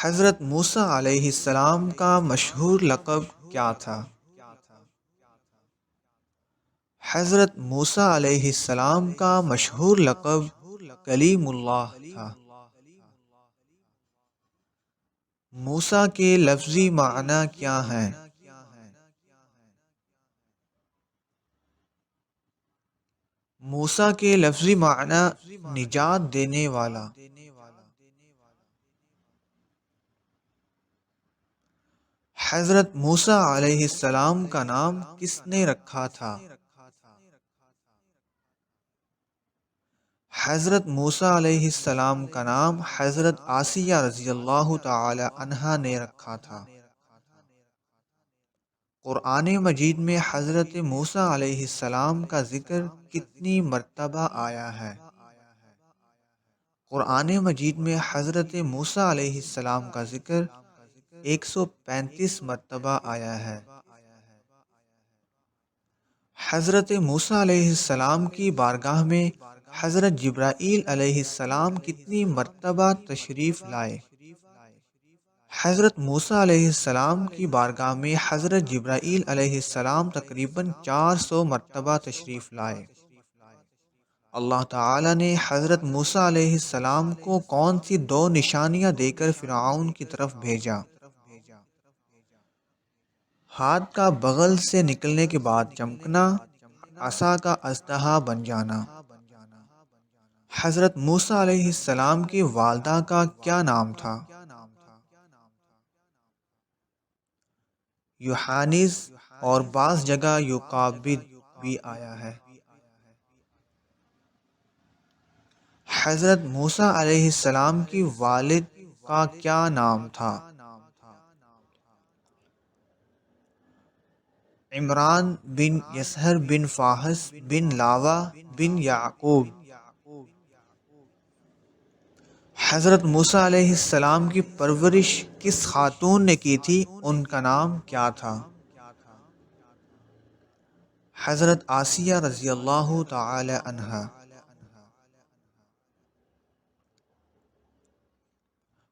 حضرت موسیٰ علیہ السلام کا مشہور لقب کیا تھا؟ حضرت موسیٰ علیہ السلام کا مشہور لقب کلیم اللہ تھا۔ موسیٰ کے لفظی معنی کیا ہیں؟ موسیٰ کے لفظی معنی نجات دینے والا۔ حضرت موسیٰ علیہ السلام کا نام کس نے رکھا تھا؟ حضرت موسیٰ علیہ السلام کا نام حضرت آسیہ رضی اللہ تعالی عنہا نے رکھا تھا۔ قرآن مجید میں حضرت موسیٰ علیہ السلام کا ذکر کتنی مرتبہ آیا ہے؟ قرآن مجید میں حضرت موسیٰ علیہ السلام کا ذکر 135 مرتبہ آیا ہے۔ حضرت موسیٰ علیہ السلام کی بارگاہ میں حضرت جبرائیل علیہ السلام کتنی مرتبہ تشریف لائے؟ حضرت موسیٰ علیہ السلام کی بارگاہ میں حضرت جبرائیل علیہ السلام تقریباً 400 مرتبہ تشریف لائے۔ اللہ تعالی نے حضرت موسیٰ علیہ السلام کو کون سی 2 نشانیاں دے کر فرعون کی طرف بھیجا؟ ہاتھ کا بغل سے نکلنے کے بعد چمکنا، عصا کا اژدہا بن جانا۔ حضرت موسیٰ علیہ السلام کی والدہ کا کیا نام تھا؟ یوحانس اور بعض جگہ یوقابد بھی آیا ہے۔ حضرت موسیٰ علیہ السلام کی والد کا کیا نام تھا؟ عمران بن یسہر بن فاحش بن لاوا بن یعقوب۔ حضرت موسیٰ علیہ السلام کی پرورش کس خاتون نے کی تھی؟ ان کا نام کیا تھا؟ حضرت آسیہ رضی اللہ تعالی عنہا۔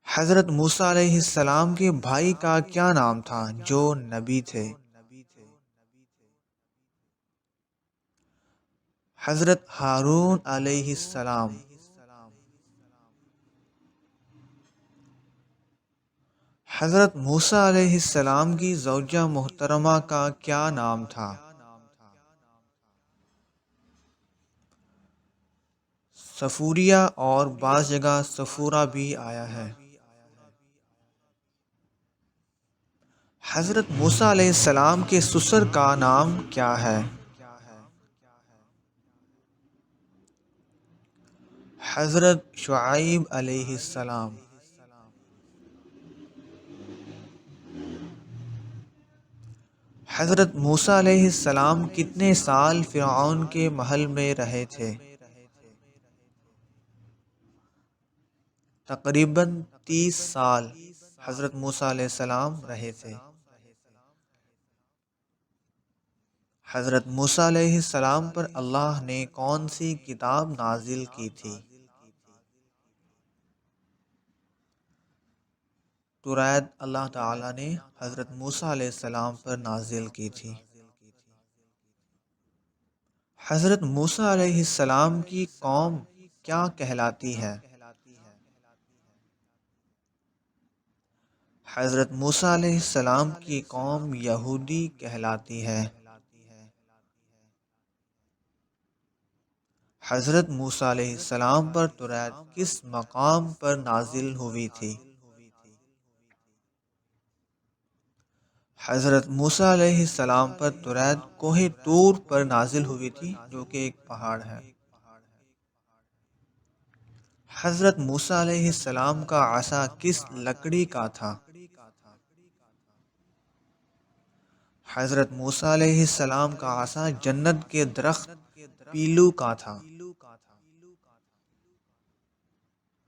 حضرت موسیٰ علیہ السلام کے بھائی کا کیا نام تھا جو نبی تھے؟ حضرت ہارون علیہ السلام۔ حضرت موسیٰ علیہ السلام کی زوجہ محترمہ کا کیا نام تھا؟ صفوریہ اور بعض جگہ صفورہ بھی آیا ہے۔ حضرت موسیٰ علیہ السلام کے سسر کا نام کیا ہے؟ حضرت شعیب علیہ السلام۔ حضرت موسیٰ علیہ السلام کتنے سال فرعون کے محل میں رہے تھے؟ تقریباً 30 سال حضرت موسیٰ علیہ السلام رہے تھے۔ حضرت موسیٰ علیہ السلام پر اللہ نے کون سی کتاب نازل کی تھی؟ تورات اللہ تعالی نے حضرت موسیٰ علیہ السلام پر نازل کی تھی۔ حضرت موسیٰ علیہ السلام کی قوم کیا کہلاتی ہے؟ حضرت موسیٰ علیہ السلام کی قوم یہودی کہلاتی ہے۔ حضرت موسیٰ علیہ السلام پر تورات کس مقام پر نازل ہوئی تھی؟ حضرت موسیٰ علیہ السلام پر تورات کوہ طور پر نازل ہوئی تھی جو کہ ایک پہاڑ ہے۔ حضرت موسیٰ علیہ السلام کا عصا کس لکڑی کا تھا؟ حضرت موسیٰ علیہ السلام کا عصا جنت کے درخت پیلو کا تھا۔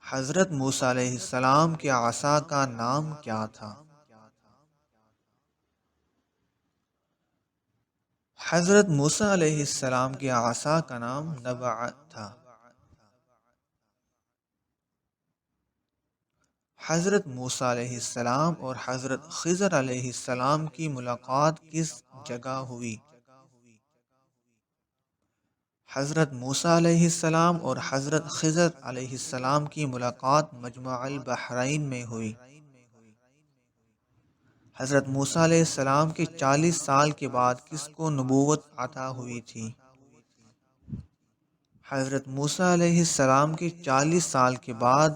حضرت موسیٰ علیہ السلام کے عصا کا نام کیا تھا؟ حضرت موسیٰ علیہ السلام کے عصا کا نام نبع تھا۔ حضرت موسیٰ علیہ السلام اور حضرت خضر علیہ السلام کی ملاقات کس جگہ ہوئی؟ حضرت موسیٰ علیہ السلام اور حضرت خضر علیہ السلام کی ملاقات مجمع البحرین میں ہوئی۔ حضرت موسیٰ علیہ السلام کے 40 سال کے بعد کس کو نبوت عطا ہوئی تھی؟ حضرت موسیٰ علیہ السلام کے 40 سال کے بعد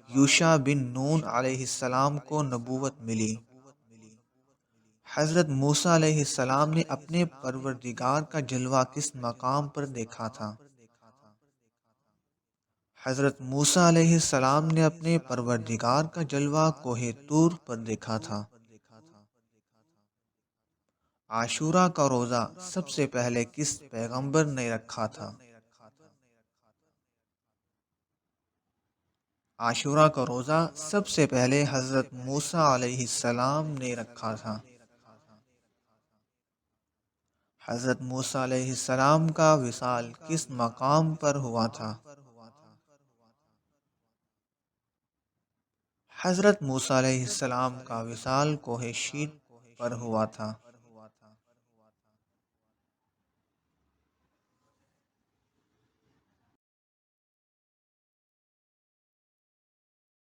یوشع بن نون علیہ السلام کو نبوت ملی۔ حضرت موسیٰ علیہ السلام نے اپنے پروردگار کا جلوہ کس مقام پر دیکھا تھا؟ حضرت موسیٰ علیہ السلام نے اپنے پروردگار کا جلوہ کوہ طور پر دیکھا تھا۔ عاشوراء کا روزہ سب سے پہلے کس پیغمبر نے رکھا تھا؟ عاشوراء کا روزہ سب سے پہلے حضرت موسیٰ علیہ السلام نے رکھا تھا۔ حضرت موسیٰ علیہ السلام کا وصال کس مقام پر ہوا تھا؟ حضرت موسیٰ علیہ السلام کا وصال کوہ شید پر ہوا تھا۔